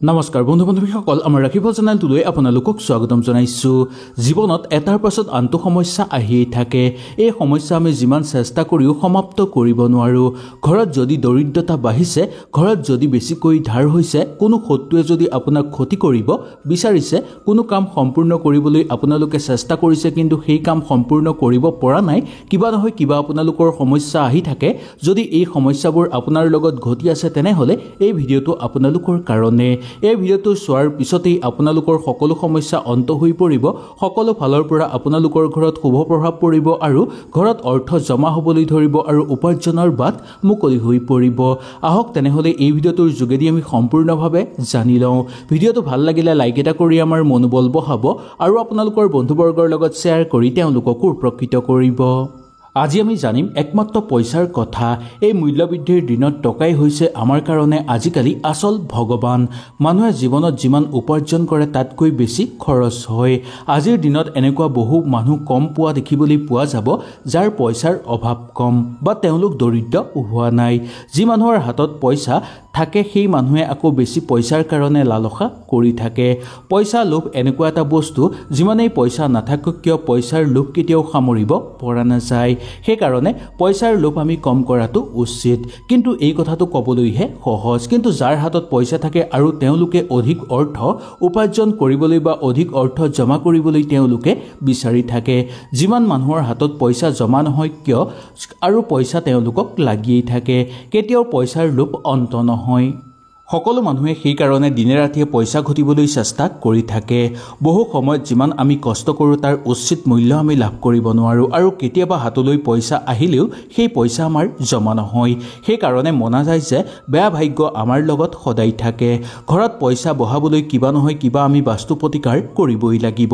নমস্কাৰ বন্ধু-বান্ধৱীসকল, আমাৰ ৰাখিব চেনেলটোলৈ আপোনালোকক স্বাগতম জনাইছোঁ। জীৱনত এটাৰ পাছত আনটো সমস্যা আহিয়েই থাকে। এই সমস্যা আমি যিমান চেষ্টা কৰিও সমাপ্ত কৰিব নোৱাৰোঁ। ঘৰত যদি দৰিদ্ৰতা বাঢ়িছে, ঘৰত যদি বেছিকৈ ধাৰ হৈছে, কোনো শত্ৰুৱে যদি আপোনাক ক্ষতি কৰিব বিচাৰিছে, কোনো কাম সম্পূৰ্ণ কৰিবলৈ আপোনালোকে চেষ্টা কৰিছে কিন্তু সেই কাম সম্পূৰ্ণ কৰিব পৰা নাই, কিবা নহয় কিবা আপোনালোকৰ সমস্যা আহি থাকে। যদি এই সমস্যাবোৰ আপোনাৰ লগত ঘটি আছে তেনেহ'লে এই ভিডিঅ'টো আপোনালোকৰ কাৰণে। এই ভিডিঅ'টো চোৱাৰ পিছতেই আপোনালোকৰ সকলো সমস্যা অন্ত হৈ পৰিব, সকলো ফালৰ পৰা আপোনালোকৰ ঘৰত শুভ প্ৰভাৱ পৰিব আৰু ঘৰত অৰ্থ জমা হ'বলৈ ধৰিব আৰু উপাৰ্জনৰ বাট মুকলি হৈ পৰিব। আহক তেনেহ'লে এই ভিডিঅ'টোৰ যোগেদি আমি সম্পূৰ্ণভাৱে জানি লওঁ। ভিডিঅ'টো ভাল লাগিলে লাইক এটা কৰি আমাৰ মনোবল বঢ়াব আৰু আপোনালোকৰ বন্ধুবৰ্গৰ লগত শ্বেয়াৰ কৰি তেওঁলোককো উপকৃত কৰিব। আজি আমি জানিম একমাত্ৰ পইচাৰ কথা। এই মূল্যবৃদ্ধিৰ দিনত টকাই হৈছে আমাৰ কাৰণে আজিকালি আচল ভগৱান। মানুহে জীৱনত যিমান উপাৰ্জন কৰে তাতকৈ বেছি খৰচ হয়। আজিৰ দিনত এনেকুৱা বহু মানুহ কম পোৱা দেখিবলৈ পোৱা যাব যাৰ পইচাৰ অভাৱ কম বা তেওঁলোক দৰিদ্ৰ হোৱা নাই। যি মানুহৰ হাতত পইচা থাকে সেই মানুহে আকৌ বেছি পইচাৰ কাৰণে লালসা কৰি থাকে। পইচা লোভ এনেকুৱা এটা বস্তু, যিমানেই পইচা নাথাকক কিয় পইচাৰ লোভ কেতিয়াও সামৰিব পৰা নাযায়। সেইকাৰণে পইচাৰ লোভ আমি কম কৰাটো উচিত। কিন্তু এই কথাটো ক'বলৈহে সহজ, কিন্তু যাৰ হাতত পইচা থাকে আৰু তেওঁলোকে অধিক অৰ্থ উপাৰ্জন কৰিবলৈ বা অধিক অৰ্থ জমা কৰিবলৈ তেওঁলোকে বিচাৰি থাকে। যিমান মানুহৰ হাতত পইচা জমা নহয় কিয় আৰু পইচা তেওঁলোকক লাগিয়েই থাকে, কেতিয়াও পইচাৰ লোভ অন্ত নহয়। সকলো মানুহে সেইকাৰণে দিনে ৰাতিয়ে পইচা ঘটিবলৈ চেষ্টা কৰি থাকে। বহু সময়ত যিমান আমি কষ্ট কৰোঁ তাৰ উচিত মূল্য আমি লাভ কৰিব নোৱাৰোঁ আৰু কেতিয়াবা হাতলৈ পইচা আহিলেও সেই পইচা আমাৰ জমা নহয়। সেইকাৰণে মনা যায় যে বেয়া ভাগ্য আমাৰ লগত সদায় থাকে। ঘৰত পইচা বঢ়াবলৈ কিবা নহয় কিবা আমি বাস্তু প্ৰতিকাৰ কৰিবই লাগিব।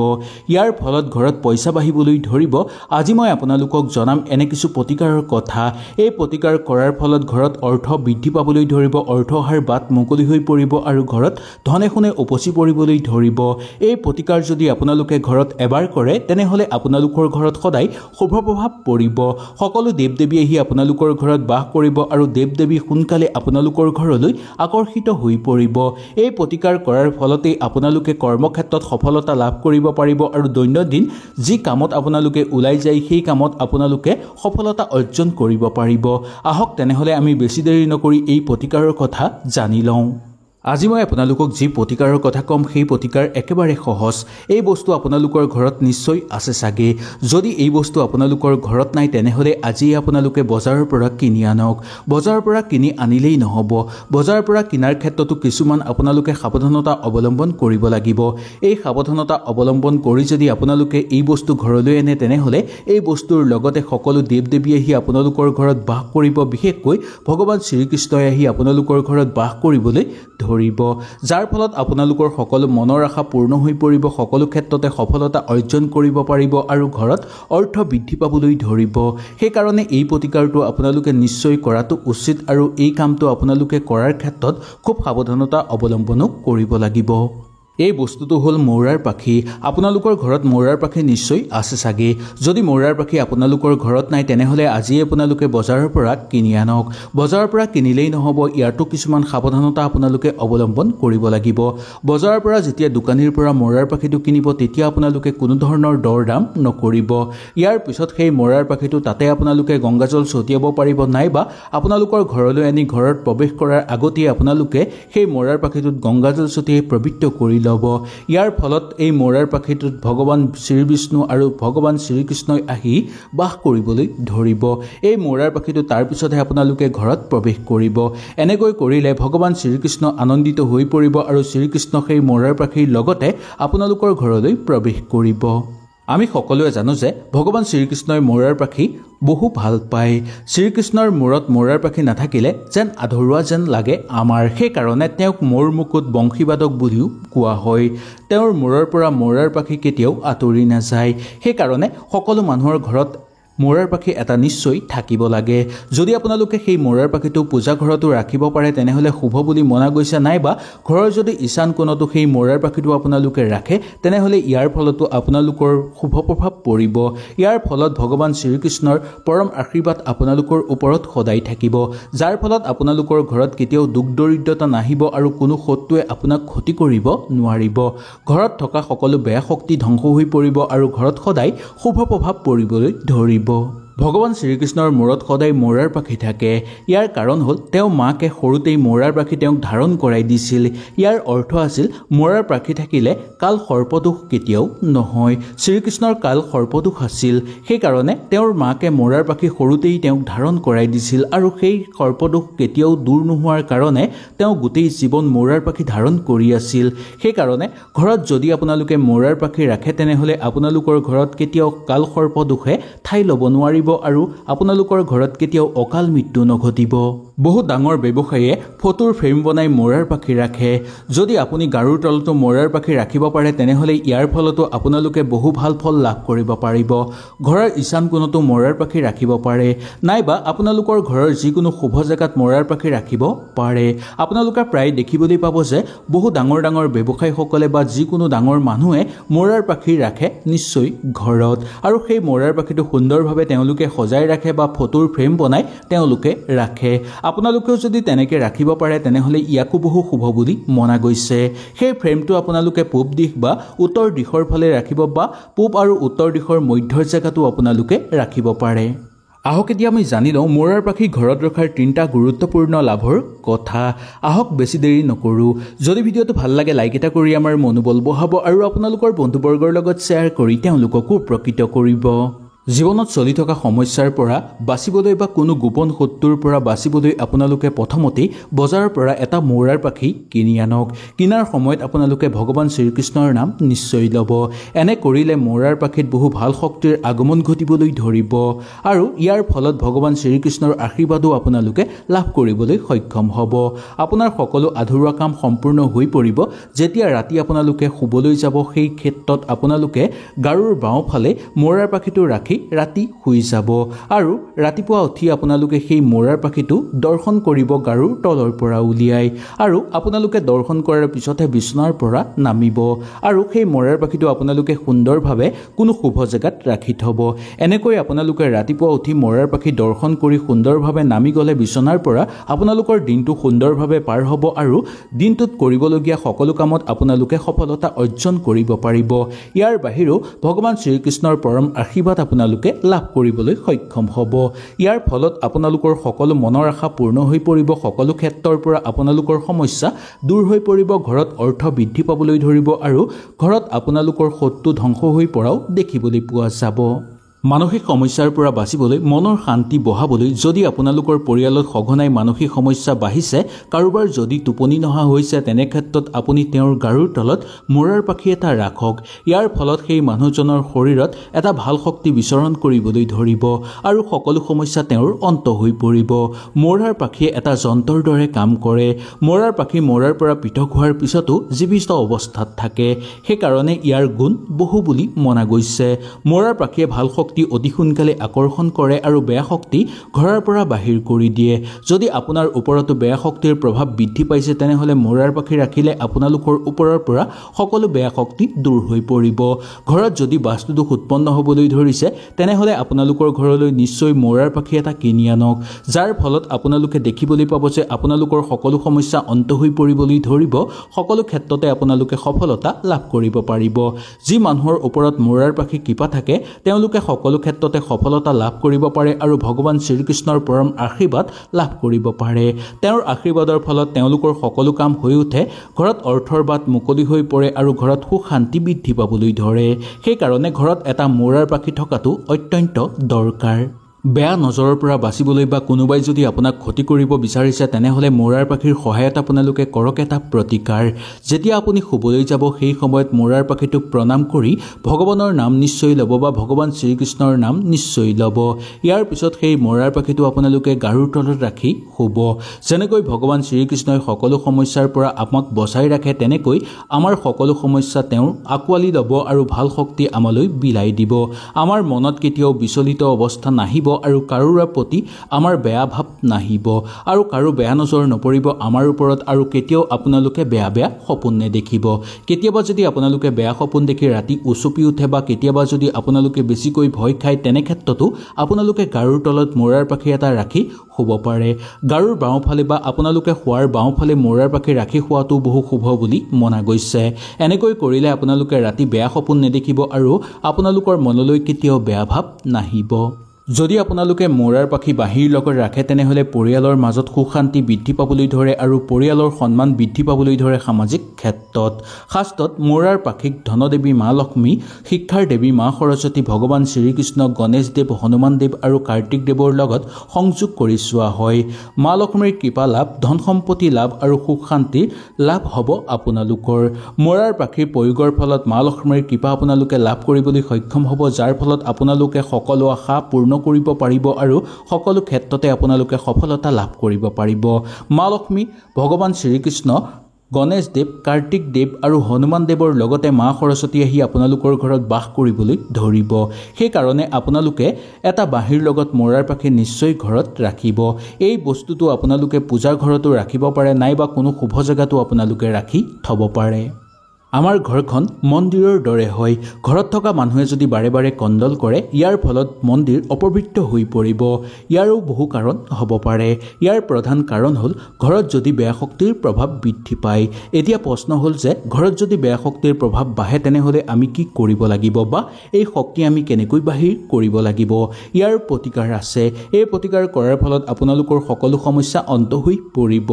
ইয়াৰ ফলত ঘৰত পইচা বাঢ়িবলৈ ধৰিব। আজি মই আপোনালোকক জনাম এনে কিছু প্ৰতিকাৰৰ কথা। এই প্ৰতিকাৰ কৰাৰ ফলত ঘৰত অৰ্থ বৃদ্ধি পাবলৈ ধৰিব, অৰ্থ অহাৰ বাট মুকলি হৈ পৰিব আৰু ঘৰত ধনে সোণে উপচি পৰিবলৈ ধৰিব। এই প্ৰতিকাৰ যদি আপোনালোকে ঘৰত এবাৰ কৰে তেনেহ'লে আপোনালোকৰ ঘৰত সদায় শুভ প্ৰভাৱ পৰিব। সকলো দেৱ দেৱী আহি আপোনালোকৰ ঘৰত বাস কৰিব আৰু দেৱ দেৱী সোনকালে আপোনালোকৰ ঘৰলৈ আকৰ্ষিত হৈ পৰিব। এই প্ৰতিকাৰ কৰাৰ ফলতেই আপোনালোকে কৰ্মক্ষেত্ৰত সফলতা লাভ কৰিব পাৰিব আৰু দৈনন্দিন যি কামত আপোনালোকে ওলাই যায় সেই কামত আপোনালোকে সফলতা অৰ্জন কৰিব পাৰিব। আহক তেনেহ'লে আমি বেছি দেৰি নকৰি এই প্ৰতিকাৰৰ কথা জানি লওঁ। আজি মই আপোনালোকক যি প্ৰতিকাৰৰ কথা ক'ম সেই প্ৰতিকাৰ একেবাৰে সহজ। এই বস্তু আপোনালোকৰ ঘৰত নিশ্চয় আছে চাগে। যদি এই বস্তু আপোনালোকৰ ঘৰত নাই তেনেহ'লে আজিয়ে আপোনালোকে বজাৰৰ পৰা কিনি আনক। বজাৰৰ পৰা কিনি আনিলেই নহ'ব, বজাৰৰ পৰা কিনাৰ ক্ষেত্ৰতো কিছুমান আপোনালোকে সাৱধানতা অৱলম্বন কৰিব লাগিব। এই সাৱধানতা অৱলম্বন কৰি যদি আপোনালোকে এই বস্তু ঘৰলৈ আনে তেনেহ'লে এই বস্তুৰ লগতে সকলো দেৱ দেৱী আহি আপোনালোকৰ ঘৰত বাস কৰিব। বিশেষকৈ ভগৱান শ্ৰীকৃষ্ণই আহি আপোনালোকৰ ঘৰত বাস কৰিবলৈ ধৰিব, যাৰ ফলত আপোনালোকৰ সকলো মনৰ আশা পূৰ্ণ হৈ পৰিব, সকলো ক্ষেত্ৰতে সফলতা অৰ্জন কৰিব পাৰিব আৰু ঘৰত অৰ্থ বৃদ্ধি পাবলৈ ধৰিব। সেইকাৰণে এই প্ৰতিকাৰটো আপোনালোকে নিশ্চয় কৰাটো উচিত আৰু এই কামটো আপোনালোকে কৰাৰ ক্ষেত্ৰত খুব সাৱধানতা অৱলম্বনো কৰিব লাগিব। এই বস্তুটো হ'ল মৌৰাৰ পাখি। আপোনালোকৰ ঘৰত মৌৰাৰ পাখি নিশ্চয় আছে চাগে। যদি মৌৰাৰ পাখি আপোনালোকৰ ঘৰত নাই তেনেহ'লে আজিয়ে আপোনালোকে বজাৰৰ পৰা কিনি আনক। বজাৰৰ পৰা কিনিলেই নহ'ব, ইয়াতো কিছুমান সাৱধানতা আপোনালোকে অৱলম্বন কৰিব লাগিব। বজাৰৰ পৰা যেতিয়া দোকানীৰ পৰা মৌৰাৰ পাখিটো কিনিব তেতিয়া আপোনালোকে কোনো ধৰণৰ দৰ দাম নকৰিব। ইয়াৰ পিছত সেই মৌৰাৰ পাখিটো তাতে আপোনালোকে গংগাজল ছটিয়াব পাৰিব, নাইবা আপোনালোকৰ ঘৰলৈ আনি ঘৰত প্ৰৱেশ কৰাৰ আগতেই আপোনালোকে সেই মৌৰাৰ পাখিটোত গংগাজল ছটিয়াই পবিত্ৰ কৰি ইয়াৰ ফলত এই মৌৰাৰ পাখিটোত ভগৱান শ্ৰী বিষ্ণু আৰু ভগৱান শ্ৰীকৃষ্ণই আহি বাস কৰিবলৈ ধৰিব। এই মৌৰাৰ পাখিটো তাৰ পিছতহে আপোনালোকে ঘৰত প্ৰৱেশ কৰিব। এনেকৈ কৰিলে ভগৱান শ্ৰীকৃষ্ণ আনন্দিত হৈ পৰিব আৰু শ্ৰীকৃষ্ণ সেই মৌৰাৰ পাখিৰ লগতে আপোনালোকৰ ঘৰলৈ প্ৰৱেশ কৰিব। আমি সকলোৱে জানো যে ভগৱান শ্ৰীকৃষ্ণই মৌৰাৰ পাখি বহু ভাল পায়। শ্ৰীকৃষ্ণৰ মূৰত মৌৰাৰ পাখি নাথাকিলে যেন আধৰুৱা যেন লাগে আমাৰ। সেইকাৰণে তেওঁক মৌৰ মুকুট বংশীবাদক বুলিও কোৱা হয়। তেওঁৰ মূৰৰ পৰা মৌৰাৰ পাখি কেতিয়াও আঁতৰি নাযায়। সেইকাৰণে সকলো মানুহৰ ঘৰত মৌৰাৰ পাখি এটা নিশ্চয় থাকিব লাগে। যদি আপোনালোকে সেই মৌৰাৰ পাখিটো পূজা ঘৰতো ৰাখিব পাৰে তেনেহ'লে শুভ বুলি মনা গৈছে, নাইবা ঘৰৰ যদি ঈশান কোণতো সেই মৌৰাৰ পাখিটো আপোনালোকে ৰাখে তেনেহ'লে ইয়াৰ ফলতো আপোনালোকৰ শুভ প্ৰভাৱ পৰিব। ইয়াৰ ফলত ভগৱান শ্ৰীকৃষ্ণৰ পৰম আশীৰ্বাদ আপোনালোকৰ ওপৰত সদায় থাকিব, যাৰ ফলত আপোনালোকৰ ঘৰত কেতিয়াও দুখ দৰিদ্ৰতা নাহিব আৰু কোনো শত্ৰুৱে আপোনাক ক্ষতি কৰিব নোৱাৰিব। ঘৰত থকা সকলো বেয়া শক্তি ধ্বংস হৈ পৰিব আৰু ঘৰত সদায় শুভ প্ৰভাৱ পৰিবলৈ ধৰিব। ভগৱান শ্ৰীকৃষ্ণৰ মূৰত সদায় মৌৰাৰ পাখি থাকে। ইয়াৰ কাৰণ হ'ল তেওঁ মাকে সৰুতেই মৌৰাৰ পাখি তেওঁক ধাৰণ কৰাই দিছিল। ইয়াৰ অৰ্থ আছিল মৌৰাৰ পাখি থাকিলে কাল সৰ্পদোষ কেতিয়াও নহয়। শ্ৰীকৃষ্ণৰ কাল সৰ্পদোষ আছিল, সেইকাৰণে তেওঁৰ মাকে মৌৰাৰ পাখি সৰুতেই তেওঁক ধাৰণ কৰাই দিছিল আৰু সেই সৰ্পদোষ কেতিয়াও দূৰ নোহোৱাৰ কাৰণে তেওঁ গোটেই জীৱন মৌৰাৰ পাখি ধাৰণ কৰি আছিল। সেইকাৰণে ঘৰত যদি আপোনালোকে মৌৰাৰ পাখি ৰাখে তেনেহ'লে আপোনালোকৰ ঘৰত কেতিয়াও কাল সৰ্পদোষে ঠাই ল'ব নোৱাৰিব আৰু আপোনালোকৰ ঘৰত কেতিয়াও অকাল মৃত্যু নঘটিব। বহু ডাঙৰ ব্যৱসায়ীয়ে ফটোৰ ফ্ৰেম বনাই মৌৰাৰ পাখি ৰাখে। যদি আপুনি গাৰুৰ তলতো মৌৰাৰ পাখি ৰাখিব পাৰে তেনেহ'লে ইয়াৰ ফলতো আপোনালোকে বহু ভাল ফল লাভ কৰিব পাৰিব। ঘৰৰ ঈশান কোণতো মৌৰাৰ পাখি ৰাখিব পাৰে, নাইবা আপোনালোকৰ ঘৰৰ যিকোনো শুভ জেগাত মৌৰাৰ পাখি ৰাখিব পাৰে। আপোনালোকে প্ৰায় দেখিবলৈ পাব যে বহু ডাঙৰ ডাঙৰ ব্যৱসায়ীসকলে বা যিকোনো ডাঙৰ মানুহে মৌৰাৰ পাখি ৰাখে নিশ্চয় ঘৰত, আৰু সেই মৌৰাৰ পাখিটো সুন্দৰভাৱে তেওঁলোকে সজাই ৰাখে বা ফটোৰ ফ্ৰেম বনাই তেওঁলোকে ৰাখে। আপোনালোকেও যদি তেনেকৈ ৰাখিব পাৰে তেনেহ'লে ইয়াকো বহু শুভ বুলি মনা গৈছে। সেই ফ্ৰেমটো আপোনালোকে পূব দিশ বা উত্তৰ দিশৰ ফালে ৰাখিব বা পূব আৰু উত্তৰ দিশৰ মধ্যৰ জেগাতো আপোনালোকে ৰাখিব পাৰে। আহক এতিয়া আমি জানি লওঁ মৌৰাৰ পাখি ঘৰত ৰখাৰ 3টা গুৰুত্বপূৰ্ণ লাভৰ কথা। আহক বেছি দেৰি নকৰোঁ। যদি ভিডিঅ'টো ভাল লাগে লাইক এটা কৰি আমাৰ মনোবল বঢ়াব আৰু আপোনালোকৰ বন্ধুবৰ্গৰ লগত শ্বেয়াৰ কৰি তেওঁলোককো উপকৃত কৰিব। জীৱনত চলি থকা সমস্যাৰ পৰা বাচিবলৈ বা কোনো গোপন শত্ৰুৰ পৰা বাচিবলৈ আপোনালোকে প্ৰথমতেই বজাৰৰ পৰা এটা মৌৰাৰ পাখি কিনি আনক। কিনাৰ সময়ত আপোনালোকে ভগৱান শ্ৰীকৃষ্ণৰ নাম নিশ্চয় ল'ব। এনে কৰিলে মৌৰাৰ পাখিত বহু ভাল শক্তিৰ আগমন ঘটিবলৈ ধৰিব আৰু ইয়াৰ ফলত ভগৱান শ্ৰীকৃষ্ণৰ আশীৰ্বাদো আপোনালোকে লাভ কৰিবলৈ সক্ষম হ'ব। আপোনাৰ সকলো আধৰুৱা কাম সম্পূৰ্ণ হৈ পৰিব। যেতিয়া ৰাতি আপোনালোকে শুবলৈ যাব সেই ক্ষেত্ৰত আপোনালোকে গাৰুৰ বাওঁফালে মৌৰাৰ পাখিটো ৰাখি ৰাতি শুই যাব আৰু ৰাতিপুৱা উঠি আপোনালোকে সেই মৌৰাৰ পাখিটো দৰ্শন কৰিব গাৰুৰ তলৰ পৰা উলিয়াই, আৰু আপোনালোকে দৰ্শন কৰাৰ পিছতহে বিচনাৰ পৰা নামিব আৰু সেই মৌৰাৰ পাখিটো আপোনালোকে সুন্দৰভাৱে কোনো শুভ জেগাত ৰাখি থ'ব। এনেকৈ আপোনালোকে ৰাতিপুৱা উঠি মৌৰাৰ পাখি দৰ্শন কৰি সুন্দৰভাৱে নামি গ'লে বিচনাৰ পৰা আপোনালোকৰ দিনটো সুন্দৰভাৱে পাৰ হ'ব আৰু দিনটোত কৰিবলগীয়া সকলো কামত আপোনালোকে সফলতা অৰ্জন কৰিব পাৰিব। ইয়াৰ বাহিৰেও ভগৱান শ্ৰীকৃষ্ণৰ পৰম আশীৰ্বাদ আপোনালোকে লাভ কৰিবলৈ সক্ষম হ'ব। ইয়াৰ ফলত আপোনালোকৰ সকলো মনৰ আশা পূৰ্ণ হৈ পৰিব। সকলো ক্ষেত্ৰৰ পৰা আপোনালোকৰ সমস্যা দূৰ হৈ পৰিব। ঘৰত অৰ্থ বৃদ্ধি পাবলৈ ধৰিব আৰু ঘৰত আপোনালোকৰ শত্ৰু ধ্বংস হৈ পৰাও দেখিবলৈ পোৱা যাব। মানসিক সমস্যাৰ পৰা বাচিবলৈ মনৰ শান্তি বঢ়াবলৈ যদি আপোনালোকৰ পৰিয়ালত সঘনাই মানসিক সমস্যা বাঢ়িছে, কাৰোবাৰ যদি টোপনি নহা হৈছে, তেনে ক্ষেত্ৰত আপুনি তেওঁৰ গাৰুৰ তলত মৌৰাৰ পাখি এটা ৰাখক। ইয়াৰ ফলত সেই মানুহজনৰ শৰীৰত এটা ভাল শক্তি বিচৰণ কৰিবলৈ ধৰিব আৰু সকলো সমস্যা তেওঁৰ অন্ত হৈ পৰিব। মৌৰাৰ পাখিয়ে এটা যন্ত্ৰৰ দৰে কাম কৰে। মৌৰাৰ পাখি মৌৰাৰ পৰা পৃথক হোৱাৰ পিছতো জীৱিত অৱস্থাত থাকে, সেইকাৰণে ইয়াৰ গুণ বহু বুলি মনা গৈছে। মৌৰাৰ পাখিয়ে ভাল শক্তি অতি সোনকালে আকৰ্ষণ কৰে আৰু বেয়া শক্তি ঘৰৰ পৰা বাহিৰ কৰি দিয়ে। যদি আপোনাৰ ওপৰতো বেয়া শক্তিৰ প্ৰভাৱ বৃদ্ধি পাইছে তেনেহ'লে মৌৰাৰ পাখি ৰাখিলে আপোনালোকৰ ওপৰৰ পৰা সকলো বেয়া শক্তি দূৰ হৈ পৰিব। ঘৰত যদি বাস্তুদোষ উৎপন্ন হ'বলৈ ধৰিছে তেনেহ'লে আপোনালোকৰ ঘৰলৈ নিশ্চয় মৌৰাৰ পাখি এটা কিনি আনক, যাৰ ফলত আপোনালোকে দেখিবলৈ পাব যে আপোনালোকৰ সকলো সমস্যা অন্ত হৈ পৰিবলৈ ধৰিব। সকলো ক্ষেত্ৰতে আপোনালোকে সফলতা লাভ কৰিব পাৰিব। যি মানুহৰ ওপৰত মৌৰাৰ পাখি কৃপা থাকে তেওঁলোকে সকলো ক্ষেত্ৰতে সফলতা লাভ কৰিব পাৰে আৰু ভগৱান শ্ৰীকৃষ্ণৰ পৰম আশীৰ্বাদ লাভ কৰিব পাৰে। তেওঁৰ আশীৰ্বাদৰ ফলত তেওঁলোকৰ সকলো কাম হৈ উঠে। ঘৰত অৰ্থৰ বাট মুকলি হৈ পৰে আৰু ঘৰত সুখ শান্তি বৃদ্ধি পাবলৈ ধৰে। সেইকাৰণে ঘৰত এটা মৌৰাৰ পাখি থকাটো অত্যন্ত দৰকাৰ। বেয়া নজৰৰ পৰা বাচিবলৈ বা কোনোবাই যদি আপোনাক ক্ষতি কৰিব বিচাৰিছে তেনেহ'লে মৌৰাৰ পাখিৰ সহায়ত আপোনালোকে কৰক এটা প্ৰতিকাৰ। যেতিয়া আপুনি শুবলৈ যাব সেই সময়ত মৌৰাৰ পাখিটোক প্ৰণাম কৰি ভগৱানৰ নাম নিশ্চয় ল'ব বা ভগৱান শ্ৰীকৃষ্ণৰ নাম নিশ্চয় ল'ব। ইয়াৰ পিছত সেই মৌৰাৰ পাখিটো আপোনালোকে গাৰুৰ তলত ৰাখি শুব। যেনেকৈ ভগৱান শ্ৰীকৃষ্ণই সকলো সমস্যাৰ পৰা আমাক বচাই ৰাখে তেনেকৈ আমাৰ সকলো সমস্যা তেওঁৰ আঁকোৱালি ল'ব আৰু ভাল শক্তি আমালৈ বিলাই দিব। আমাৰ মনত কেতিয়াও বিচলিত অৱস্থা নাহিব আৰু কাৰোৰ প্ৰতি আমাৰ বেয়া ভাৱ নাহিব আৰু কাৰো বেয়া নজৰ নপৰিব আমাৰ ওপৰত আৰু কেতিয়াও আপোনালোকে বেয়া সপোন নেদেখিব। কেতিয়াবা যদি আপোনালোকে বেয়া সপোন দেখি ৰাতি উচপি উঠে বা কেতিয়াবা যদি আপোনালোকে বেছিকৈ ভয় খায় তেনে ক্ষেত্ৰতো আপোনালোকে গাৰুৰ তলত মৌৰাৰ পাখি এটা ৰাখি শুব পাৰে। গাৰুৰ বাওঁফালে বা আপোনালোকে শোৱাৰ বাওঁফালে মৌৰাৰ পাখি ৰাখি শোৱাটো বহু শুভ বুলি মনা গৈছে। এনেকৈ কৰিলে আপোনালোকে ৰাতি বেয়া সপোন নেদেখিব আৰু আপোনালোকৰ মনলৈ কেতিয়াও বেয়া ভাৱ নাহিব। যদি আপোনালোকে মৌৰাৰ পাখি বাঁহীৰ লগত ৰাখে তেনেহ'লে পৰিয়ালৰ মাজত সুখ শান্তি বৃদ্ধি পাবলৈ ধৰে আৰু পৰিয়ালৰ সন্মান বৃদ্ধি পাবলৈ ধৰে। সামাজিক ক্ষেত্ৰত শাস্ত্ৰত মৌৰাৰ পাখিক ধনদেৱী মা লক্ষ্মী, শিক্ষাৰ দেৱী মা সৰস্বতী, ভগৱান শ্ৰীকৃষ্ণ, গণেশদেৱ, হনুমানদেৱ আৰু কাৰ্তিক দেৱৰ লগত সংযোগ কৰি চোৱা হয়। মা লক্ষ্মীৰ কৃপা লাভ, ধন সম্পত্তি লাভ আৰু সুখ শান্তিৰ লাভ হ'ব আপোনালোকৰ। মৌৰাৰ পাখিৰ প্ৰয়োগৰ ফলত মা লক্ষ্মীৰ কৃপা আপোনালোকে লাভ কৰিবলৈ সক্ষম হ'ব, যাৰ ফলত আপোনালোকে সকলো আশা পূৰ্ণ কৰিব পাৰিব আৰু সকলো ক্ষেত্ৰতে আপোনালোকে সফলতা লাভ কৰিব পাৰিব। মা লক্ষ্মী, ভগৱান শ্ৰীকৃষ্ণ, গণেশদেৱ, কাৰ্তিক দেৱ আৰু হনুমান দেৱৰ লগতে মা সৰস্বতী আহি আপোনালোকৰ ঘৰত বাস কৰিবলৈ ধৰিব। সেইকাৰণে আপোনালোকে এটা বাঁহীৰ লগত মৌৰাৰ পাখি নিশ্চয় ঘৰত ৰাখিব। এই বস্তুটো আপোনালোকে পূজাৰ ঘৰতো ৰাখিব পাৰে নাইবা কোনো শুভ জেগাতো আপোনালোকে ৰাখি থ'ব পাৰে। আমাৰ ঘৰখন মন্দিৰৰ দৰে হয়। ঘৰত থকা মানুহে যদি বাৰে বাৰে কণ্ডল কৰে ইয়াৰ ফলত মন্দিৰ অপবিত্ৰ হৈ পৰিব। ইয়াৰো বহু কাৰণ হ'ব পাৰে। ইয়াৰ প্ৰধান কাৰণ হ'ল ঘৰত যদি বেয়া শক্তিৰ প্ৰভাৱ বৃদ্ধি পায়। এতিয়া প্ৰশ্ন হ'ল যে ঘৰত যদি বেয়া শক্তিৰ প্ৰভাৱ বাঢ়ে তেনেহ'লে আমি কি কৰিব লাগিব বা এই শক্তি আমি কেনেকৈ বাহিৰ কৰিব লাগিব। ইয়াৰ প্ৰতিকাৰ আছে। এই প্ৰতিকাৰ কৰাৰ ফলত আপোনালোকৰ সকলো সমস্যা অন্ত হৈ পৰিব।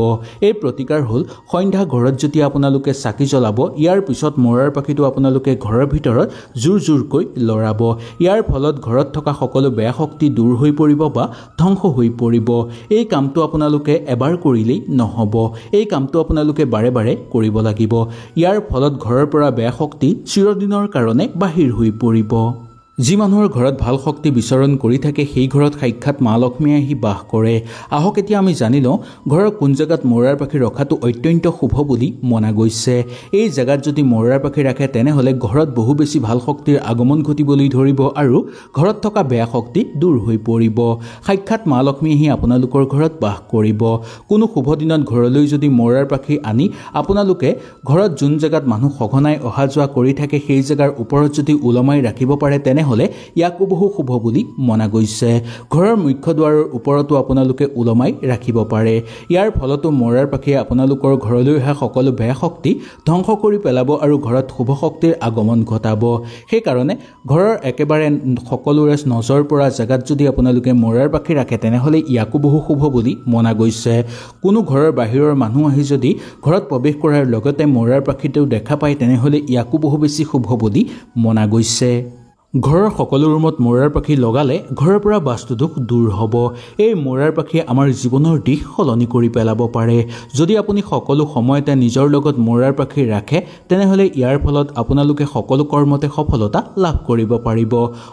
এই প্ৰতিকাৰ হ'ল সন্ধ্যা ঘৰত যেতিয়া আপোনালোকে চাকি জ্বলাব ইয়াৰ পিছত মৌৰাৰ পাখিটো আপোনালোকে ঘৰৰ ভিতৰত জোৰ জোৰকৈ লৰাব। ইয়াৰ ফলত ঘৰত থকা সকলো বেয়া শক্তি দূৰ হৈ পৰিব বা ধ্বংস হৈ পৰিব। এই কামটো আপোনালোকে এবাৰ কৰিলেই নহ'ব। এই কামটো আপোনালোকে বাৰে বাৰে কৰিব লাগিব। ইয়াৰ ফলত ঘৰৰ পৰা বেয়া শক্তি চিৰদিনৰ কাৰণে বাহিৰ হৈ পৰিব। যি মানুহৰ ঘৰত ভাল শক্তি বিচৰণ কৰি থাকে সেই ঘৰত সাক্ষাৎ মা লক্ষ্মীয়ে আহি বাস কৰে। আহক এতিয়া আমি জানি লওঁ ঘৰৰ কোন জেগাত মৌৰাৰ পাখি ৰখাটো অত্যন্ত শুভ বুলি মনা গৈছে। এই জেগাত যদি মৌৰাৰ পাখি ৰাখে তেনেহ'লে ঘৰত বহু বেছি ভাল শক্তিৰ আগমন ঘটিবলৈ ধৰিব আৰু ঘৰত থকা বেয়া শক্তি দূৰ হৈ পৰিব। সাক্ষাৎ মা লক্ষ্মী আহি আপোনালোকৰ ঘৰত বাস কৰিব। কোনো শুভ দিনত ঘৰলৈ যদি মৌৰাৰ পাখি আনি আপোনালোকে ঘৰত যোন জেগাত মানুহ সঘনাই অহা যোৱা কৰি থাকে সেই জেগাৰ ওপৰত যদি ওলমাই ৰাখিব পাৰে তেনেহ'লে ইয়াকো বহু শুভ বুলি মনা গৈছে। ঘৰৰ মুখ্য দুৱাৰৰ ওপৰতো আপোনালোকে ওলমাই ৰাখিব পাৰে। ইয়াৰ ফলতো মৌৰাৰ পাখিয়ে আপোনালোকৰ ঘৰলৈ অহা সকলো বেয়া শক্তি ধ্বংস কৰি পেলাব আৰু ঘৰত শুভ শক্তিৰ আগমন ঘটাব। সেইকাৰণে ঘৰৰ একেবাৰে সকলোৰে নজৰ পৰা জেগাত যদি আপোনালোকে মৌৰাৰ পাখি ৰাখে তেনেহ'লে ইয়াকো বহু শুভ বুলি মনা গৈছে। কোনো ঘৰৰ বাহিৰৰ মানুহ আহি যদি ঘৰত প্ৰৱেশ কৰাৰ লগতে মৌৰাৰ পাখিটো দেখা পায় তেনেহ'লে ইয়াকো বহু বেছি শুভ বুলি মনা গৈছে। ঘৰৰ সকলো ৰুমত মৌৰাৰ পাখি লগালে ঘৰৰ পৰা বাস্তুদোষ দূৰ হ'ব। এই মৌৰাৰ পাখিয়ে আমাৰ জীৱনৰ দিশ সলনি কৰি পেলাব পাৰে। যদি আপুনি সকলো সময়তে নিজৰ লগত মৌৰাৰ পাখি ৰাখে তেনেহ'লে ইয়াৰ ফলত আপোনালোকে সকলো কৰ্মতে সফলতা লাভ কৰিব পাৰিব।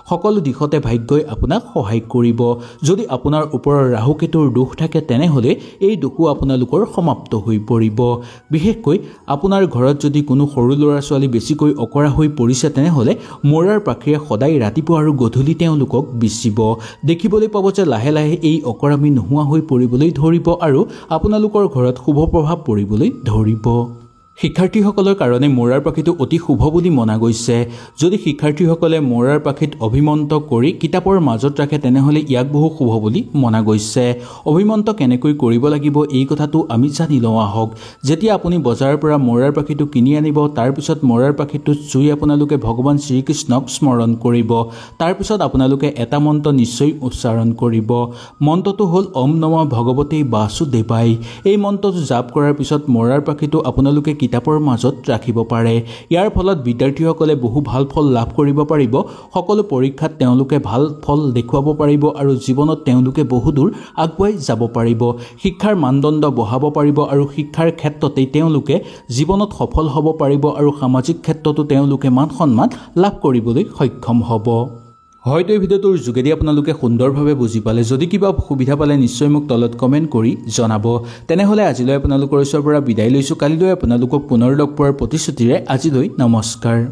সকলো দিশতে ভাগ্যই আপোনাক সহায় কৰিব। যদি আপোনাৰ ওপৰৰ ৰাহু কেতুৰ দোষ থাকে তেনেহ'লে এই দোষো আপোনালোকৰ সমাপ্ত হৈ পৰিব। বিশেষকৈ আপোনাৰ ঘৰত যদি কোনো সৰু ল'ৰা ছোৱালী বেছিকৈ অকৰা হৈ পৰিছে তেনেহ'লে মৌৰাৰ পাখিয়ে সদায় ৰাতিপুৱা আৰু গধূলি তেওঁলোকক বিচিব। দেখিবলৈ পাব যে লাহে লাহে এই অকৰামি নোহোৱা হৈ পৰিবলৈ ধৰিব আৰু আপোনালোকৰ ঘৰত শুভ প্ৰভাৱ পৰিবলৈ ধৰিব। শিক্ষাৰ্থীসকলৰ কাৰণে মৌৰাৰ পাখিটো অতি শুভ বুলি মনা গৈছে। যদি শিক্ষাৰ্থীসকলে মৌৰাৰ পাখিত অভিমন্ত কৰি কিতাপৰ মাজত ৰাখে তেনেহ'লে ইয়াক বহু শুভ বুলি মনা গৈছে। অভিমন্ত কেনেকৈ কৰিব লাগিব এই কথাটো আমি জানি লওঁ আহক। যেতিয়া আপুনি বজাৰৰ পৰা মৌৰাৰ পাখিটো কিনি আনিব তাৰপিছত মৌৰাৰ পাখিটোত চুই আপোনালোকে ভগৱান শ্ৰীকৃষ্ণক স্মৰণ কৰিব। তাৰপিছত আপোনালোকে এটা মন্ত্ৰ নিশ্চয় উচ্চাৰণ কৰিব। মন্ত্ৰটো হ'ল ওম নমঃ ভগৱতে বাসুদেৱায়। এই মন্ত্ৰটো জাপ কৰাৰ পিছত মৌৰাৰ পাখিটো আপোনালোকে কিতাপৰ মাজত ৰাখিব পাৰে। ইয়াৰ ফলত বিদ্যাৰ্থীসকলে বহু ভাল ফল লাভ কৰিব পাৰিব। সকলো পৰীক্ষাত তেওঁলোকে ভাল ফল দেখুৱাব পাৰিব আৰু জীৱনত তেওঁলোকে বহুদূৰ আগুৱাই যাব পাৰিব। শিক্ষাৰ মানদণ্ড বঢ়াব পাৰিব আৰু শিক্ষাৰ ক্ষেত্ৰতেই তেওঁলোকে জীৱনত সফল হ'ব পাৰিব আৰু সামাজিক ক্ষেত্ৰতো তেওঁলোকে মান সন্মান লাভ কৰিবলৈ সক্ষম হ'ব। হয়তো এই ভিডিঅ'টোৰ যোগেদি আপোনালোকে সুন্দৰভাৱে বুজি পালে। যদি কিবা অসুবিধা পালে নিশ্চয় মোক তলত কমেণ্ট কৰি জনাব। তেনেহ'লে আজিলৈ আপোনালোকৰ ওচৰৰ পৰা বিদায় লৈছোঁ। কালিলৈ আপোনালোকক পুনৰ লগ পোৱাৰ প্ৰতিশ্ৰুতিৰে আজিলৈ নমস্কাৰ।